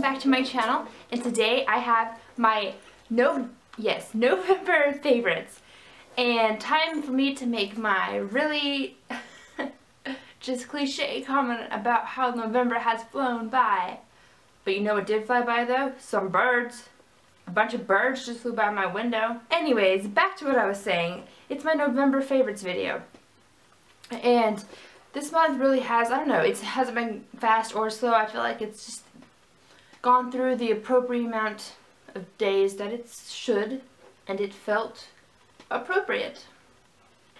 welcome back to my channel, and today I have my November favorites, and time for me to make my really just cliche comment about how November has flown by. But you know what did fly by though? Some birds. A bunch of birds just flew by my window. Anyways, back to what I was saying. It's my November favorites video. And this month really has, I don't know, it hasn't been fast or slow. I feel like it's just gone through the appropriate amount of days that it should, and it felt appropriate.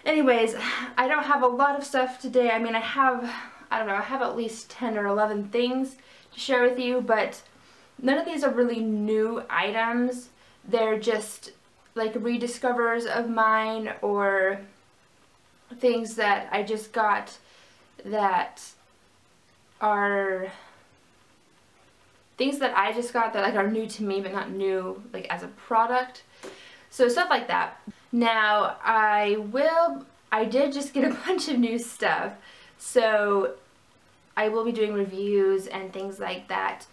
Anyways, I don't have a lot of stuff today. I mean, I have at least 10 or 11 things to share with you, but none of these are really new items. They're just like rediscovers of mine, or things that I just got that are like are new to me, but not new like as a product. So stuff like that. Now I did just get a bunch of new stuff, so I will be doing reviews and things like that.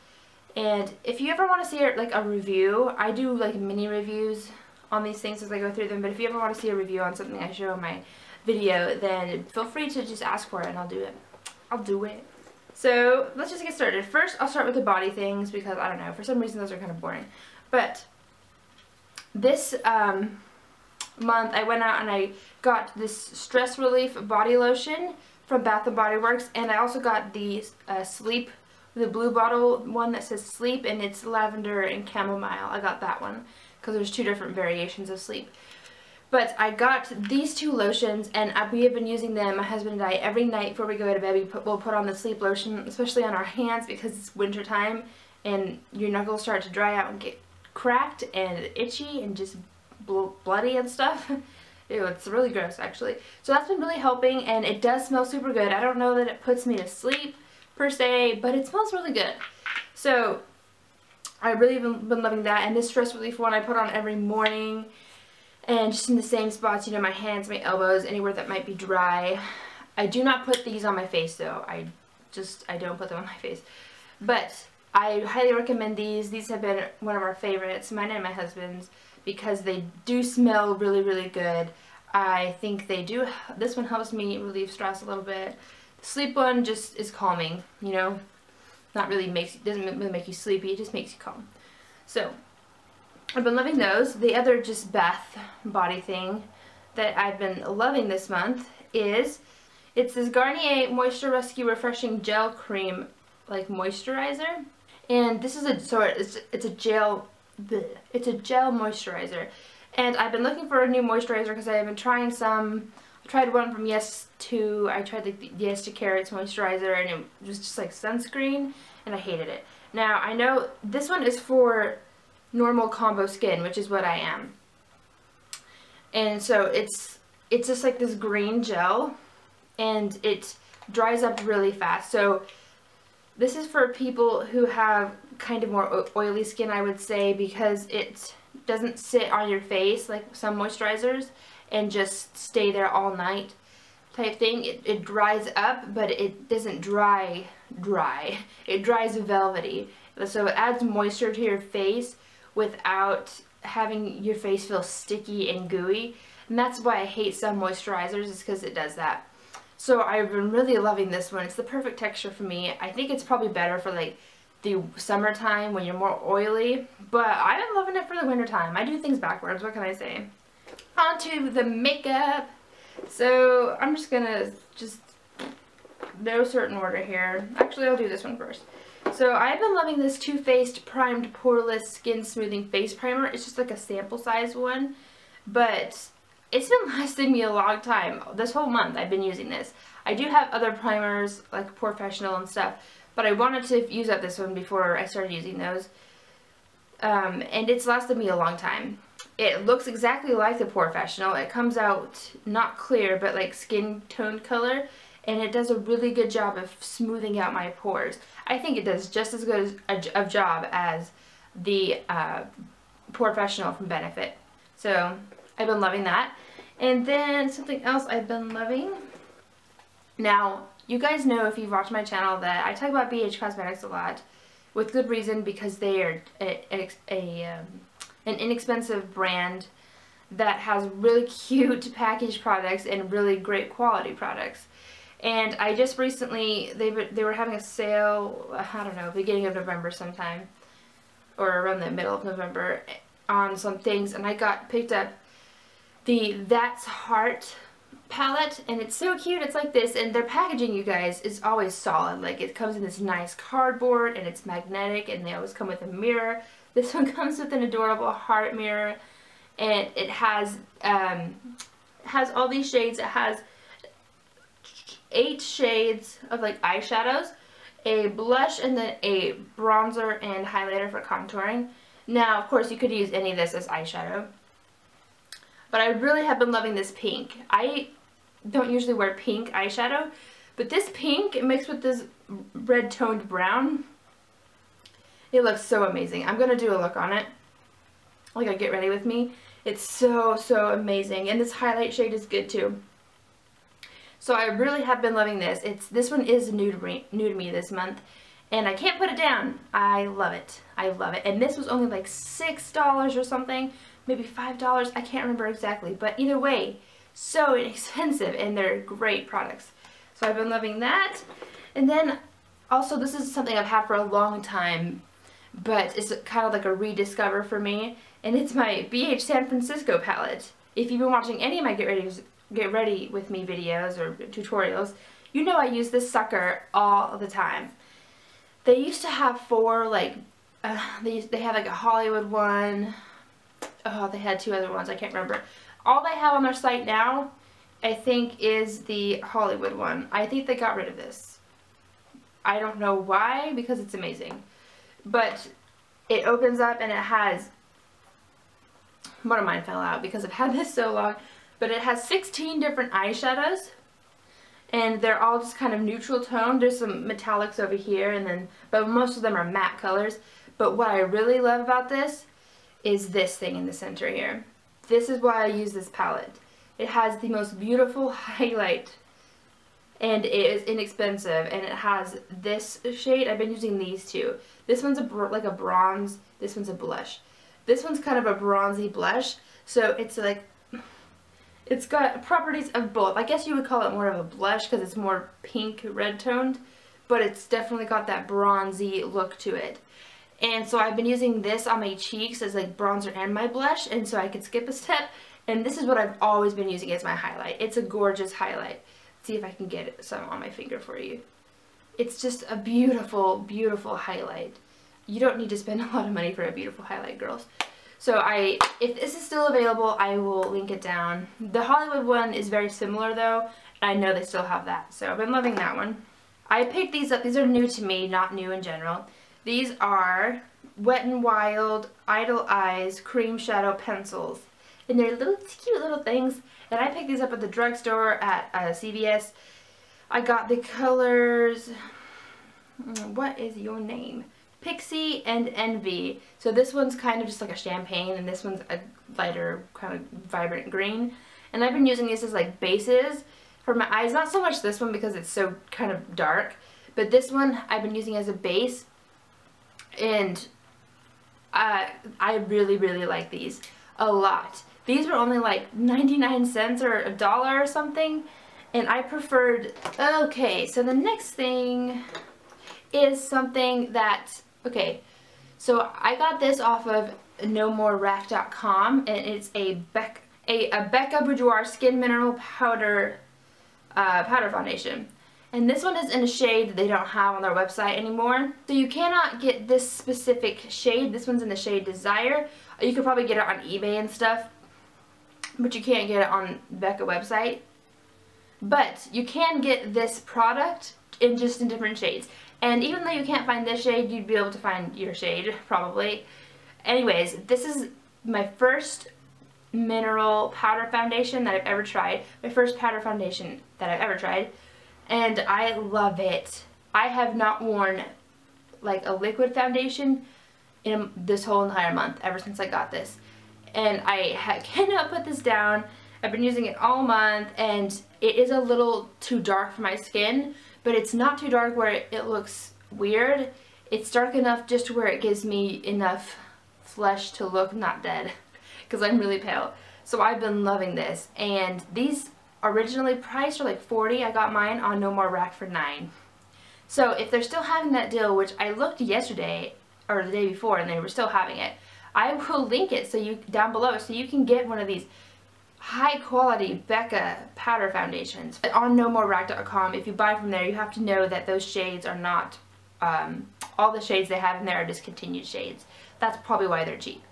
And if you ever want to see like a review, I do like mini reviews on these things as I go through them, but if you ever want to see a review on something I show in my video, then feel free to just ask for it and I'll do it. I'll do it. So let's just get started. First, I'll start with the body things because I don't know, for some reason those are kind of boring. But this month I went out and I got this stress relief body lotion from Bath & Body Works, and I also got the sleep, the blue bottle one that says sleep, and it's lavender and chamomile. I got that one because there's two different variations of sleep. But I got these two lotions, and we have been using them, my husband and I, every night before we go to bed. We'll put on the sleep lotion, especially on our hands because it's winter time and your knuckles start to dry out and get cracked and itchy and just bloody and stuff. Ew, it's really gross actually. So that's been really helping, and it does smell super good. I don't know that it puts me to sleep per se, but it smells really good. So I've really been loving that. And this stress relief one I put on every morning, and just in the same spots, you know, my hands, my elbows, anywhere that might be dry. I do not put these on my face though. I don't put them on my face. But I highly recommend these. These have been one of our favorites, mine and my husband's, because they do smell really, really good. I think they do. This one helps me relieve stress a little bit. The sleep one just is calming, you know. Not really doesn't really make you sleepy, it just makes you calm. So I've been loving those. The other just bath body thing that I've been loving this month is, it's this Garnier Moisture Rescue Refreshing Gel Cream like moisturizer. And this is it's a gel moisturizer. And I've been looking for a new moisturizer because I have been trying some. I tried one from Yes2. I tried like the Yes to Carrots moisturizer, and it was just like sunscreen, and I hated it. Now I know this one is for normal combo skin, which is what I am. And so it's just like this green gel, and it dries up really fast. So this is for people who have kind of more oily skin, I would say, because it doesn't sit on your face like some moisturizers and just stay there all night type thing. It dries up, but it doesn't dry. It dries velvety. So it adds moisture to your face without having your face feel sticky and gooey. And that's why I hate some moisturizers, is because it does that. So I've been really loving this one. It's the perfect texture for me. I think it's probably better for like the summertime when you're more oily, but I've been loving it for the wintertime. I do things backwards, what can I say? On to the makeup. So I'm just gonna no certain order here. Actually, I'll do this one first. So I've been loving this Too Faced Primed Poreless Skin Smoothing Face Primer. It's just like a sample size one, but it's been lasting me a long time. This whole month I've been using this. I do have other primers like Professional and stuff, but I wanted to use up this one before I started using those. And it's lasted me a long time. It looks exactly like the Professional. It comes out not clear, but like skin tone color, and it does a really good job of smoothing out my pores. I think it does just as good a job as the Professional from Benefit. So I've been loving that. And then something else I've been loving. Now, you guys know if you've watched my channel that I talk about BH Cosmetics a lot, with good reason, because they are an inexpensive brand that has really cute packaged products and really great quality products. And I just recently, they were having a sale, I don't know, beginning of November sometime, or around the middle of November, on some things, and I picked up the That's Heart palette, and it's so cute. It's like this, and their packaging, you guys, is always solid. Like, it comes in this nice cardboard, and it's magnetic, and they always come with a mirror. This one comes with an adorable heart mirror, and it has all these shades. It has 8 shades of like eyeshadows, a blush, and then a bronzer and highlighter for contouring. Now, of course, you could use any of this as eyeshadow, but I really have been loving this pink. I don't usually wear pink eyeshadow, but this pink mixed with this red toned brown, it looks so amazing. I'm going to do a look on it, like a get ready with me. It's so amazing, and this highlight shade is good too. So I really have been loving this. This one is new to me this month, and I can't put it down. I love it. I love it. And this was only like $6 or something, maybe $5. I can't remember exactly, but either way, so inexpensive, and they're great products. So I've been loving that. And then also, this is something I've had for a long time, but it's kind of like a rediscover for me, and it's my BH San Francisco palette. If you've been watching any of my Get Ready With Me videos or tutorials, you know I use this sucker all the time. They used to have 4, like, they had like a Hollywood one. Oh, they had 2 other ones, I can't remember. All they have on their site now, I think, is the Hollywood one. I think they got rid of this. I don't know why, because it's amazing. But it opens up and it has, one of mine fell out because I've had this so long, but it has 16 different eyeshadows, and they're all just kind of neutral tone. There's some metallics over here, and then, but most of them are matte colors. But what I really love about this is this thing in the center here. This is why I use this palette. It has the most beautiful highlight, and it is inexpensive, and it has this shade. I've been using these two. This one's like a bronze, this one's a blush. This one's kind of a bronzy blush, so it's like, it's got properties of both. I guess you would call it more of a blush because it's more pink red toned, but it's definitely got that bronzy look to it. And so I've been using this on my cheeks as like bronzer and my blush, and so I could skip a step, and this is what I've always been using as my highlight. It's a gorgeous highlight. Let's see if I can get some on my finger for you. It's just a beautiful, beautiful highlight. You don't need to spend a lot of money for a beautiful highlight, girls. So if this is still available, I will link it down. The Hollywood one is very similar though, and I know they still have that. So I've been loving that one. I picked these up. These are new to me, not new in general. These are Wet n Wild Idle Eyes Cream Shadow Pencils. And they're little cute little things. And I picked these up at the drugstore at CVS. I got the colors, what is your name? Pixie and Envy. So this one's kind of just like a champagne, and this one's a lighter kind of vibrant green. And I've been using these as like bases for my eyes. Not so much this one because it's so kind of dark, but this one I've been using as a base, and I really, really like these a lot. These were only like 99 cents or $1 or something, and I preferred, okay, so the next thing is something that, okay, so I got this off of nomorerack.com, and it's a Becca Boudoir Skin Mineral Powder powder foundation. And this one is in a shade that they don't have on their website anymore. So you cannot get this specific shade. This one's in the shade Desire. You could probably get it on eBay and stuff, but you can't get it on Becca website. But you can get this product in different shades. And even though you can't find this shade, you'd be able to find your shade, probably. Anyways, this is my first mineral powder foundation that I've ever tried. My first powder foundation that I've ever tried. And I love it. I have not worn like a liquid foundation in this whole entire month, ever since I got this. And I cannot put this down. I've been using it all month, and it is a little too dark for my skin, but it's not too dark where it looks weird. It's dark enough just to where it gives me enough flesh to look not dead, because I'm really pale. So I've been loving this, and these originally priced are like $40. I got mine on No More Rack for $9. So if they're still having that deal, which I looked yesterday or the day before and they were still having it, I will link it so you down below so you can get one of these high quality Becca powder foundations. On nomoreRack.com, if you buy from there, you have to know that those shades are not, all the shades they have in there are discontinued shades. That's probably why they're cheap.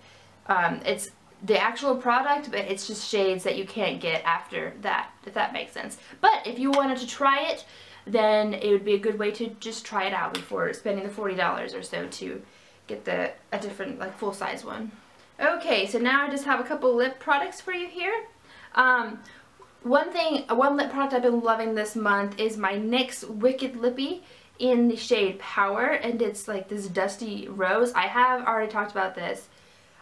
It's the actual product, but it's just shades that you can't get after that, if that makes sense. But if you wanted to try it, then it would be a good way to just try it out before spending the $40 or so to get a different, like, full-size one. Okay, so now I just have a couple lip products for you here. One lip product I've been loving this month is my NYX Wicked Lippy in the shade Power, and it's like this dusty rose. I have already talked about this.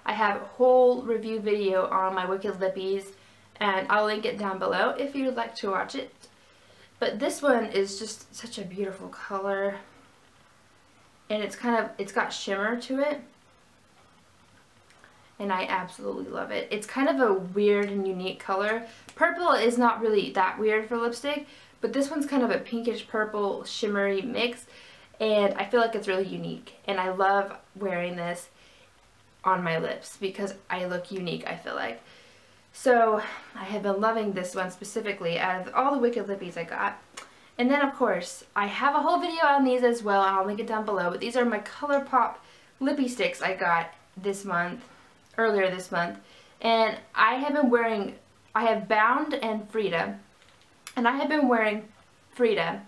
I have a whole review video on my Wicked Lippies, and I'll link it down below if you would like to watch it. But this one is just such a beautiful color, and it's got shimmer to it, and I absolutely love it. It's kind of a weird and unique color. Purple is not really that weird for lipstick, but this one's kind of a pinkish purple shimmery mix, and I feel like it's really unique, and I love wearing this on my lips because I look unique, I feel like. So I have been loving this one specifically out of all the Wicked Lippies I got. And then, of course, I have a whole video on these as well, and I'll link it down below, but these are my ColourPop lippy sticks I got this month, earlier this month. And I have Bound and Frida, and I have been wearing Frida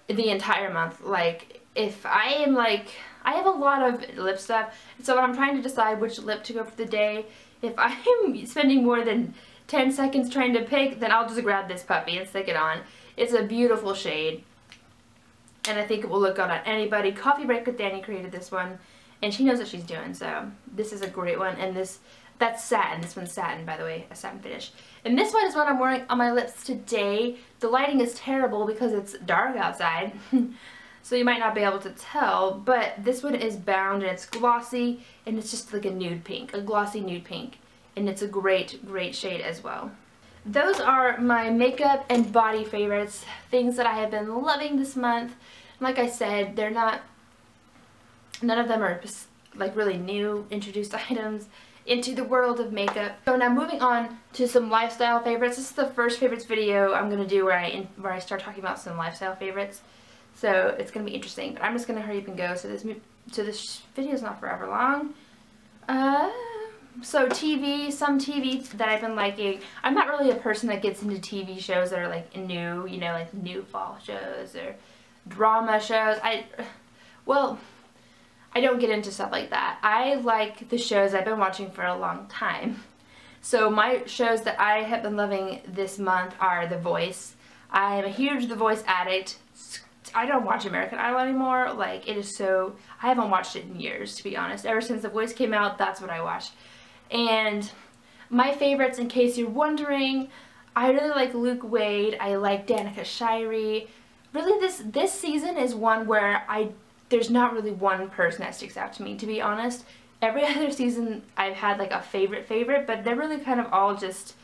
the entire month. Like, if I am like, I have a lot of lip stuff, so when I'm trying to decide which lip to go for the day, if I'm spending more than 10 seconds trying to pick, then I'll just grab this puppy and stick it on. It's a beautiful shade, and I think it will look good on anybody. Coffee Break with Danny created this one, and she knows what she's doing, so this is a great one. And that's satin. This one's satin, by the way, a satin finish. And this one is what I'm wearing on my lips today. The lighting is terrible because it's dark outside, so you might not be able to tell, but this one is Bound, and it's glossy, and it's just like a nude pink, a glossy nude pink, and it's a great, great shade as well. Those are my makeup and body favorites, things that I have been loving this month. Like I said, none of them are like really new, introduced items into the world of makeup. So now moving on to some lifestyle favorites. This is the first favorites video I'm going to do where I start talking about some lifestyle favorites. So it's going to be interesting, but I'm just going to hurry up and go so this video is not forever long. So TV, some TV that I've been liking. I'm not really a person that gets into TV shows that are like new, you know, like new fall shows or drama shows. I don't get into stuff like that. I like the shows I've been watching for a long time. So my shows that I have been loving this month are The Voice. I am a huge The Voice addict. I don't watch American Idol anymore. Like, it is so, I haven't watched it in years, to be honest. Ever since The Voice came out, that's what I watched. And my favorites, in case you're wondering, I really like Luke Wade. I like Danica Shirey. Really, this season is one where there's not really one person that sticks out to me, to be honest. Every other season I've had like a favorite, but they're really kind of all just,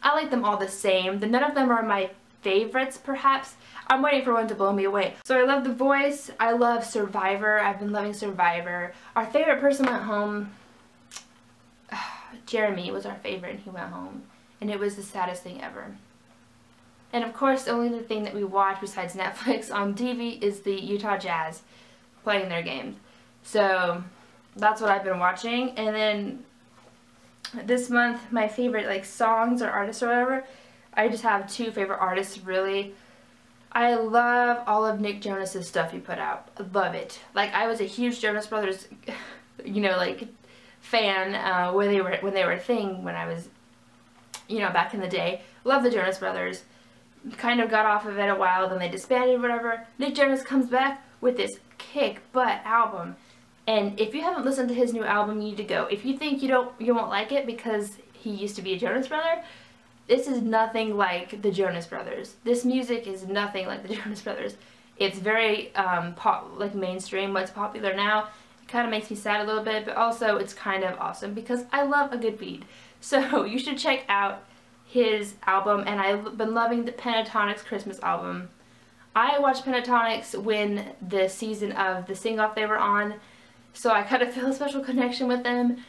I like them all the same. None of them are my favorites, perhaps. I'm waiting for one to blow me away. So I love The Voice. I love Survivor. I've been loving Survivor. Our favorite person went home. Jeremy was our favorite, and he went home. And it was the saddest thing ever. And of course, the only thing that we watch besides Netflix on TV is the Utah Jazz playing their games. So that's what I've been watching. And then this month, my favorite like songs or artists or whatever, I just have two favorite artists really. I love all of Nick Jonas's stuff he put out. I love it. Like, I was a huge Jonas Brothers, you know, like fan when they were a thing when I was, you know, back in the day. Love the Jonas Brothers. Kind of got off of it a while, then they disbanded, whatever. Nick Jonas comes back with this kick butt album, and if you haven't listened to his new album, you need to go. If you think you won't like it because he used to be a Jonas Brother, this is nothing like the Jonas Brothers. This music is nothing like the Jonas Brothers. It's very like mainstream, what's popular now. It kind of makes me sad a little bit, but also it's kind of awesome because I love a good beat. So you should check out his album, and I've been loving the Pentatonix Christmas album. I watched Pentatonix when the season of the sing-off they were on, so I kind of feel a special connection with them,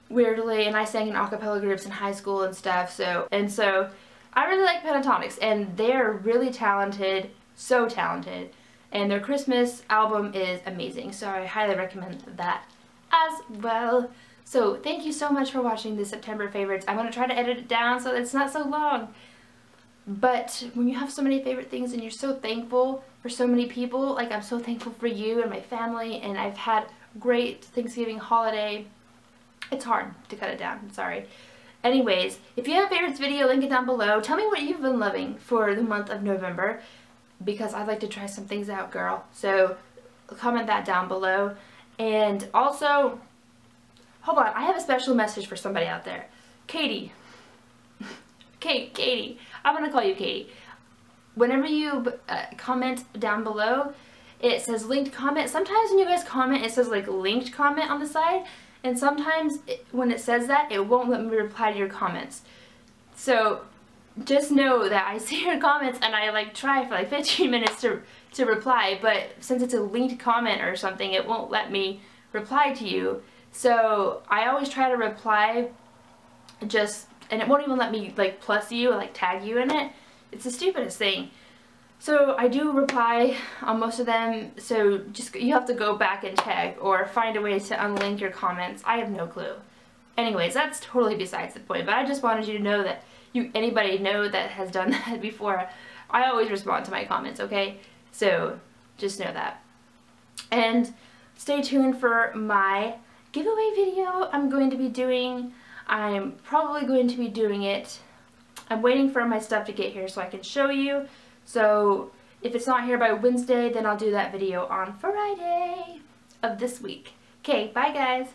weirdly, and I sang in a cappella groups in high school and stuff, so I really like Pentatonix, and they're really talented, so talented, and their Christmas album is amazing, so I highly recommend that as well. So thank you so much for watching the September favorites. I'm going to try to edit it down so that it's not so long. But when you have so many favorite things and you're so thankful for so many people, like I'm so thankful for you and my family, and I've had a great Thanksgiving holiday, it's hard to cut it down, I'm sorry. Anyways, if you have a favorites video, link it down below. Tell me what you've been loving for the month of November, because I'd like to try some things out, girl. So comment that down below. And also, hold on, I have a special message for somebody out there. Katie. Katie. I'm going to call you Katie. Whenever you comment down below, it says linked comment. Sometimes when you guys comment, it says like linked comment on the side. And sometimes when it says that, it won't let me reply to your comments. So just know that I see your comments and I like try for like 15 minutes to reply. But since it's a linked comment or something, it won't let me reply to you. So I always try to reply and it won't even let me like plus you or like tag you in it. It's the stupidest thing. So I do reply on most of them, so you have to go back and check or find a way to unlink your comments. I have no clue. Anyways, that's totally besides the point, but I just wanted you to know that anybody know that has done that before. I always respond to my comments, okay? So just know that. And stay tuned for my giveaway video I'm going to be doing. I'm probably going to be doing it. I'm waiting for my stuff to get here so I can show you. So if it's not here by Wednesday, then I'll do that video on Friday of this week. Okay, bye guys.